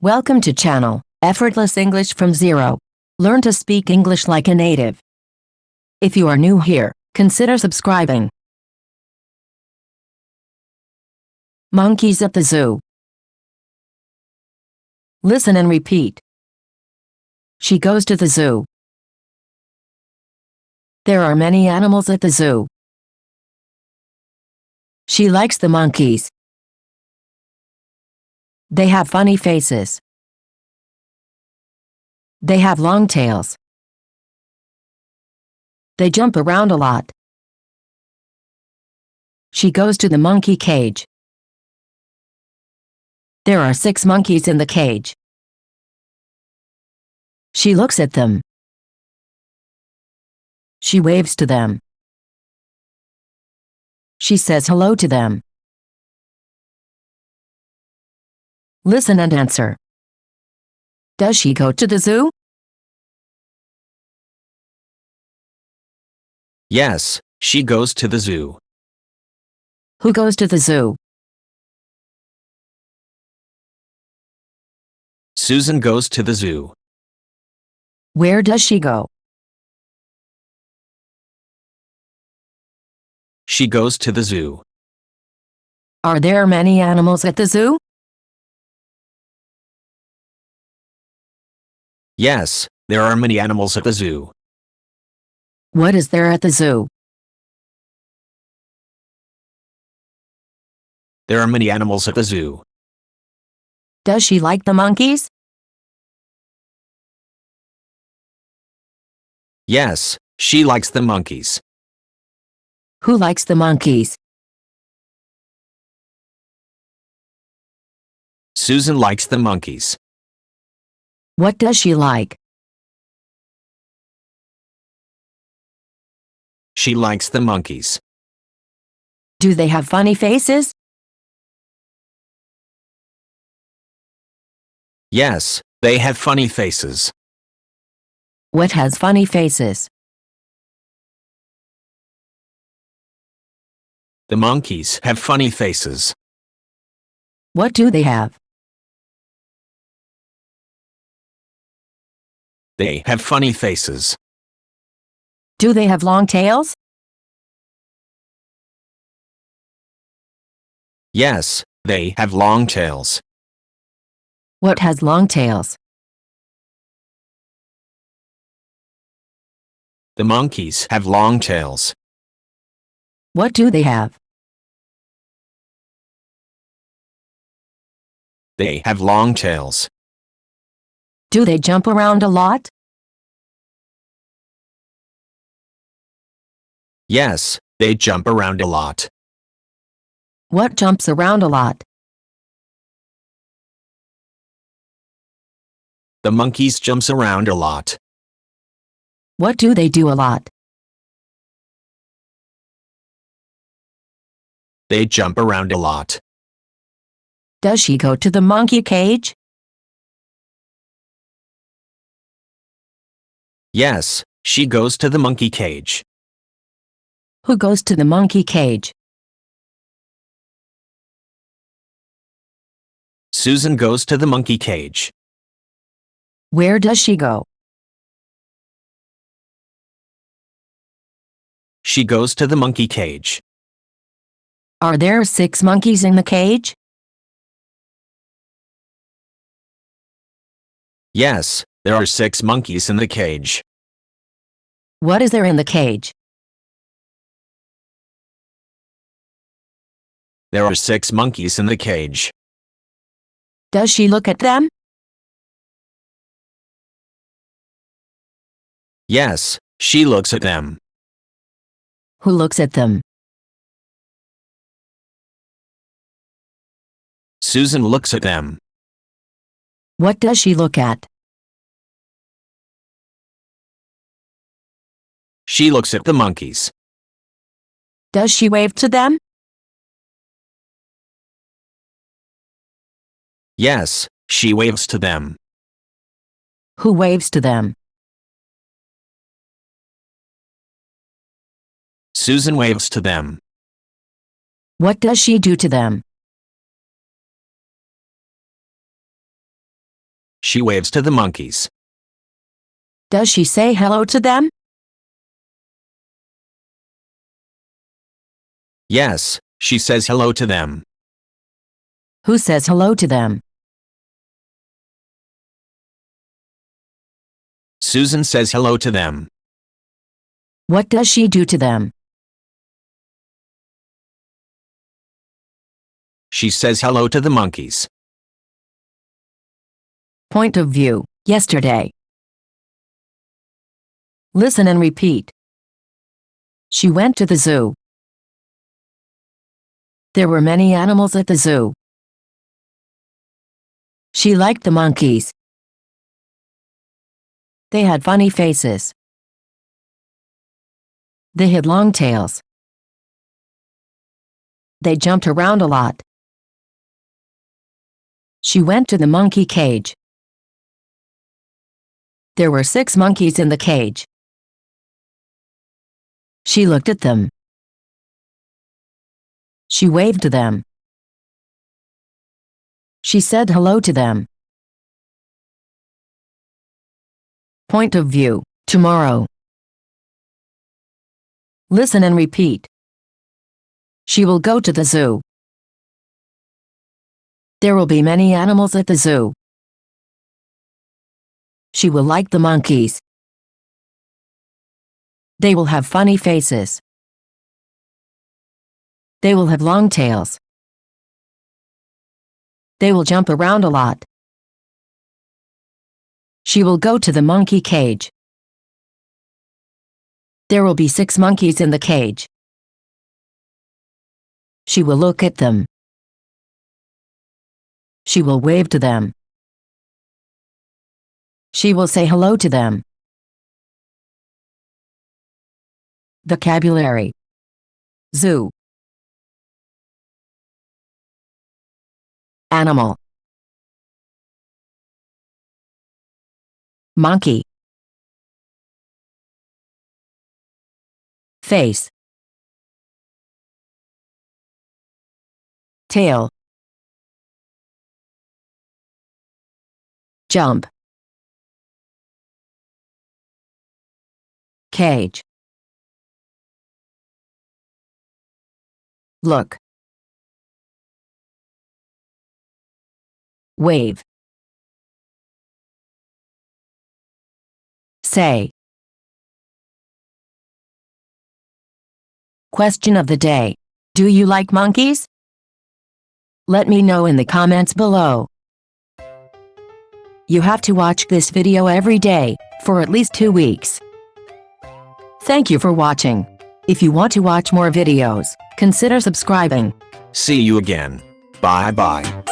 Welcome to channel, Effortless English from Zero. Learn to speak English like a native. If you are new here, consider subscribing. Monkeys at the zoo. Listen and repeat. She goes to the zoo. There are many animals at the zoo. She likes the monkeys. They have funny faces. They have long tails. They jump around a lot. She goes to the monkey cage. There are 6 monkeys in the cage. She looks at them. She waves to them. She says hello to them. Listen and answer. Does she go to the zoo? Yes, she goes to the zoo. Who goes to the zoo? Susan goes to the zoo. Where does she go? She goes to the zoo. Are there many animals at the zoo? Yes, there are many animals at the zoo. What is there at the zoo? There are many animals at the zoo. Does she like the monkeys? Yes, she likes the monkeys. Who likes the monkeys? Susan likes the monkeys. What does she like? She likes the monkeys. Do they have funny faces? Yes, they have funny faces. What has funny faces? The monkeys have funny faces. What do they have? They have funny faces. Do they have long tails? Yes, they have long tails. What has long tails? The monkeys have long tails. What do they have? They have long tails. Do they jump around a lot? Yes, they jump around a lot. What jumps around a lot? The monkeys jumps around a lot. What do they do a lot? They jump around a lot. Does she go to the monkey cage? Yes, she goes to the monkey cage. Who goes to the monkey cage? Susan goes to the monkey cage. Where does she go? She goes to the monkey cage. Are there 6 monkeys in the cage? Yes, there are 6 monkeys in the cage. What is there in the cage? There are 6 monkeys in the cage. Does she look at them? Yes, she looks at them. Who looks at them? Susan looks at them. What does she look at? She looks at the monkeys. Does she wave to them? Yes, she waves to them. Who waves to them? Susan waves to them. What does she do to them? She waves to the monkeys. Does she say hello to them? Yes, she says hello to them. Who says hello to them? Susan says hello to them. What does she do to them? She says hello to the monkeys. Point of view, yesterday. Listen and repeat. She went to the zoo. There were many animals at the zoo. She liked the monkeys. They had funny faces. They had long tails. They jumped around a lot. She went to the monkey cage. There were 6 monkeys in the cage. She looked at them. She waved to them. She said hello to them. Point of view, tomorrow. Listen and repeat. She will go to the zoo. There will be many animals at the zoo. She will like the monkeys. They will have funny faces. They will have long tails. They will jump around a lot. She will go to the monkey cage. There will be 6 monkeys in the cage. She will look at them. She will wave to them. She will say hello to them. Vocabulary: zoo, animal, monkey, face, tail, jump, cage, look, wave, say. Question of the day: do you like monkeys? Let me know in the comments below. You have to watch this video every day, for at least 2 weeks. Thank you for watching. If you want to watch more videos, consider subscribing. See you again. Bye bye.